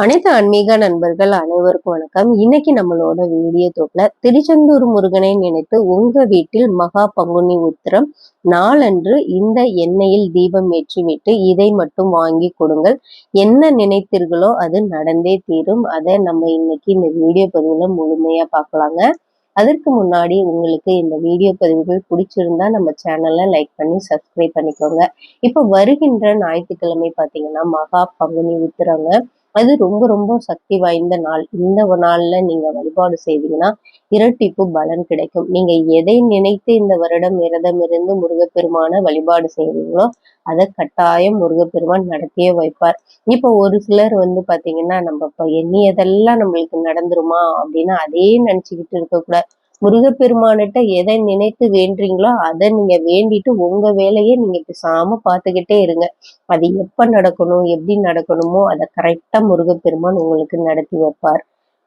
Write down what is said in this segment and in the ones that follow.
அனைத்து ஆன்மீக நண்பர்கள் அனைவருக்கும் வணக்கம். இன்னைக்கு நம்மளோட வீடியோ தொகுப்புல திருச்செந்தூர் முருகனை நினைத்து உங்க வீட்டில் மகா பங்குனி உத்திரம் நாளன்று இந்த எண்ணெயில் தீபம் ஏற்றிவிட்டு இதை மட்டும் வாங்கி கொடுங்கள். என்ன நினைத்தீர்களோ அது நடந்தே தீரும். அதை நம்ம இன்னைக்கு இந்த வீடியோ பதிவுல முழுமையா பார்க்கலாங்க. அதற்கு முன்னாடி உங்களுக்கு இந்த வீடியோ பதிவுகள் பிடிச்சிருந்தா நம்ம சேனலை லைக் பண்ணி சப்ஸ்கிரைப் பண்ணிக்கோங்க. இப்போ வருகின்ற ஞாயிற்றுக்கிழமை பார்த்தீங்கன்னா மகா பங்குனி உத்திரங்க. அது ரொம்ப ரொம்ப சக்தி வாய்ந்த நாள். இந்த நாள்ல நீங்க வழிபாடு செய்தீங்கன்னா இரட்டிப்பு பலன் கிடைக்கும். நீங்க எதை நினைத்து இந்த வருடம் விரதம் இருந்து முருகப்பெருமான வழிபாடு செய்வீங்களோ அதை கட்டாயம் முருகப்பெருமான் நடத்தியே வைப்பார். இப்போ ஒரு சிலர் பாத்தீங்கன்னா நம்ம இப்ப எண்ணியதெல்லாம் நம்மளுக்கு நடந்துருமா அப்படின்னு அதே நினைச்சுக்கிட்டு இருக்கக்கூடாது. முருகப்பெருமானிட்ட எதை நினைத்து வேண்டீங்களோ அதை நீங்க வேண்டிட்டு உங்க வேலையை நீங்க பேசாம பார்த்துக்கிட்டே இருங்க. அது எப்ப நடக்கணும் எப்படி நடக்கணுமோ அதை கரெக்டா முருகப்பெருமான் உங்களுக்கு நடத்தி வைப்பார்.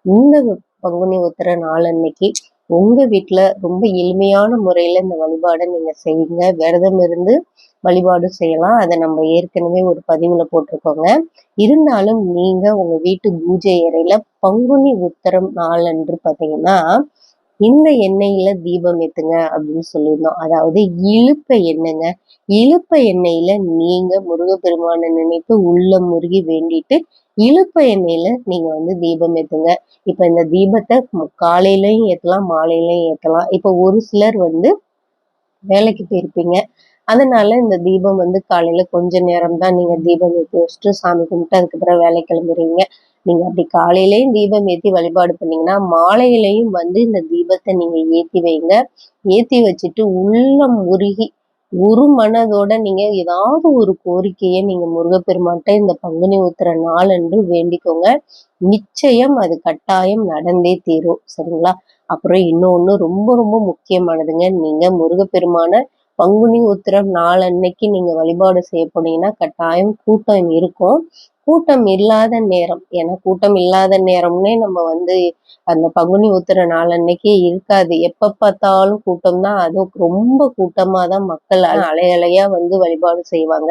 இந்த பங்குனி உத்திர நாள் அன்னைக்கு உங்க வீட்டுல ரொம்ப எளிமையான முறையில இந்த வழிபாடை நீங்க செய்யுங்க. விரதம் இருந்து வழிபாடு செய்யலாம். அதை நம்ம ஏற்கனவே ஒரு பதிவுல போட்டிருக்கோங்க. இருந்தாலும் நீங்க உங்க வீட்டு பூஜை அறையில பங்குனி உத்திரம் நாள் அன்று பாத்தீங்கன்னா இந்த எண்ணெயில தீபம் ஏத்துங்க அப்படின்னு சொல்லியிருந்தோம். அதாவது இழுப்ப எண்ணெய்ங்க. இழுப்ப எண்ணெயில நீங்க முருகப்பெருமானை நினைத்து உள்ள முருகி வேண்டிட்டு இழுப்ப எண்ணெயில நீங்க தீபம் ஏத்துங்க. இப்ப இந்த தீபத்தை காலையிலயும் ஏத்தலாம், மாலையிலயும் ஏத்தலாம். இப்ப ஒரு சிலர் வேலைக்கு போயிருப்பீங்க. அதனால இந்த தீபம் காலையில கொஞ்ச நேரம் தான் நீங்க தீபம் ஏற்றி வச்சுட்டு சாமி கும்பிட்டு அதுக்கப்புறம் வேலை கிளம்புறீங்க. நீங்க அப்படி காலையிலயும் தீபம் ஏற்றி வழிபாடு பண்ணீங்கன்னா மாலையிலையும் இந்த தீபத்தை நீங்க ஏத்தி வைங்க. ஏத்தி வச்சுட்டு உள்ளம் உருகி ஒரு மனதோட நீங்க ஏதாவது ஒரு கோரிக்கையை நீங்க முருகப்பெருமான்ட்ட இந்த பங்குனி உத்திர நாள் என்று வேண்டிக்கோங்க. நிச்சயம் அது கட்டாயம் நடந்தே தீரும். சரிங்களா? அப்புறம் இன்னொன்னு ரொம்ப ரொம்ப முக்கியமானதுங்க. நீங்க முருகப்பெருமான பங்குனி உத்திரம் நாள் அன்னைக்கு நீங்க வழிபாடு செய்ய போனீங்கன்னா கட்டாயம் கூட்டம் இருக்கும். கூட்டம் இல்லாத நேரம், ஏன்னா கூட்டம் இல்லாத நேரம்னே நம்ம அந்த பங்குனி உத்திர நாள் அன்னைக்கே இருக்காது. எப்ப பார்த்தாலும் கூட்டம் தான். அதுவும் ரொம்ப கூட்டமா தான் மக்கள் அலையலையா வழிபாடு செய்வாங்க.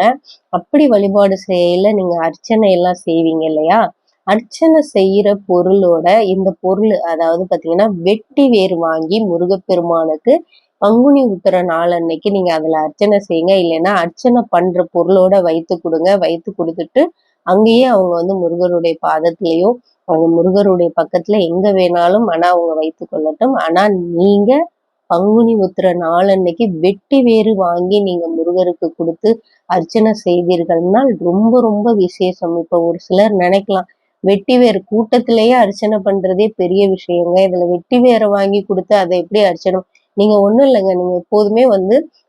அப்படி வழிபாடு செய்யல நீங்க அர்ச்சனை எல்லாம் செய்வீங்க இல்லையா? அர்ச்சனை செய்யற பொருளோட இந்த பொருள், அதாவது பாத்தீங்கன்னா வெட்டி வேர் வாங்கி முருகப்பெருமானுக்கு பங்குனி உத்திர நாள் அன்னைக்கு நீங்க அதுல அர்ச்சனை செய்யுங்க. இல்லைன்னா அர்ச்சனை பண்ற பொருளோட வைத்து கொடுங்க. வைத்து கொடுத்துட்டு அங்கேயே அவங்க முருகருடைய பாதத்திலேயோ அவங்க முருகருடைய பக்கத்துல எங்க வேணாலும் ஆனா அவங்க வைத்து கொள்ளட்டும். ஆனா நீங்க பங்குனி உத்திர நாள் அன்னைக்கு வெட்டி வேறு வாங்கி நீங்க முருகருக்கு கொடுத்து அர்ச்சனை செய்தீர்கள்னா ரொம்ப ரொம்ப விசேஷம். இப்ப ஒரு சிலர் நினைக்கலாம் வெட்டி வேறு கூட்டத்திலேயே அர்ச்சனை பண்றதே பெரிய விஷயங்க, இதுல வெட்டி வேரை வாங்கி கொடுத்து அதை எப்படி அர்ச்சனை? நீங்க ஒண்ணும் இல்லைங்க, நீங்க எப்போதுமே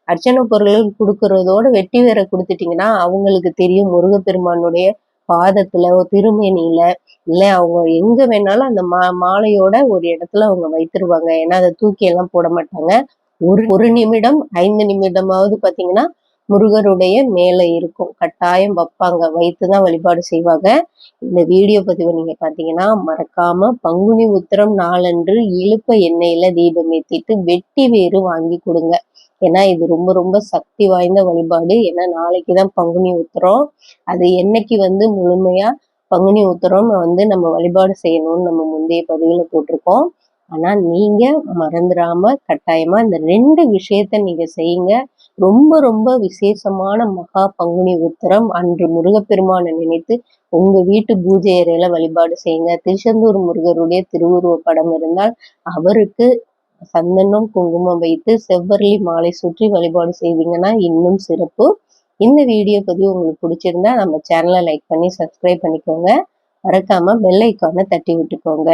அர்ச்சனை பொருள்கள் கொடுக்கறதோட வெட்டி வேரை கொடுத்துட்டீங்கன்னா அவங்களுக்கு தெரியும் முருகப்பெருமானுடைய பாதத்துல திருமேனியில இல்ல அவங்க எங்க வேணாலும் அந்த மாலையோட ஒரு இடத்துல அவங்க வைத்திருவாங்க. ஏன்னா அதை தூக்கி எல்லாம் போட மாட்டாங்க. ஒரு நிமிடம் 5 நிமிடமாவது பாத்தீங்கன்னா முருகருடைய மேல இருக்கும். கட்டாயம் வைப்பாங்க, வைத்துதான் வழிபாடு செய்வாங்க. இந்த வீடியோ பதிவை நீங்க பாத்தீங்கன்னா மறக்காம பங்குனி உத்திரம் நாளன்று இழுப்ப எண்ணெயில தீபம் ஏத்திட்டு வெட்டி வேறு வாங்கி கொடுங்க. ஏன்னா இது ரொம்ப ரொம்ப சக்தி வாய்ந்த வழிபாடு. ஏன்னா நாளைக்குதான் பங்குனி உத்திரம். அது என்னைக்கு முழுமையா பங்குனி உத்திரம் நம்ம வழிபாடு செய்யணும்னு நம்ம முந்தைய பதிவுல போட்டிருக்கோம். ஆனா நீங்க மறந்துடாம கட்டாயமா இந்த 2 விஷயத்த நீங்க செய்யுங்க. ரொம்ப ரொம்ப விசேஷமான மகா பங்குனி உத்திரம் அன்று முருகப்பெருமானை நினைத்து உங்க வீட்டு பூஜை அறையில வழிபாடு செய்யுங்க. திருச்செந்தூர் முருகருடைய திருவுருவ படம் இருந்தால் அவருக்கு சந்தனம் குங்குமம் வைத்து செவ்வரளி மாலை சுற்றி வழிபாடு செய்தீங்கன்னா இன்னும் சிறப்பு. இந்த வீடியோ பதிவு உங்களுக்கு பிடிச்சிருந்தா நம்ம சேனலை லைக் பண்ணி சப்ஸ்கிரைப் பண்ணிக்கோங்க. மறக்காம பெல் ஐக்கானை தட்டி விட்டுக்கோங்க.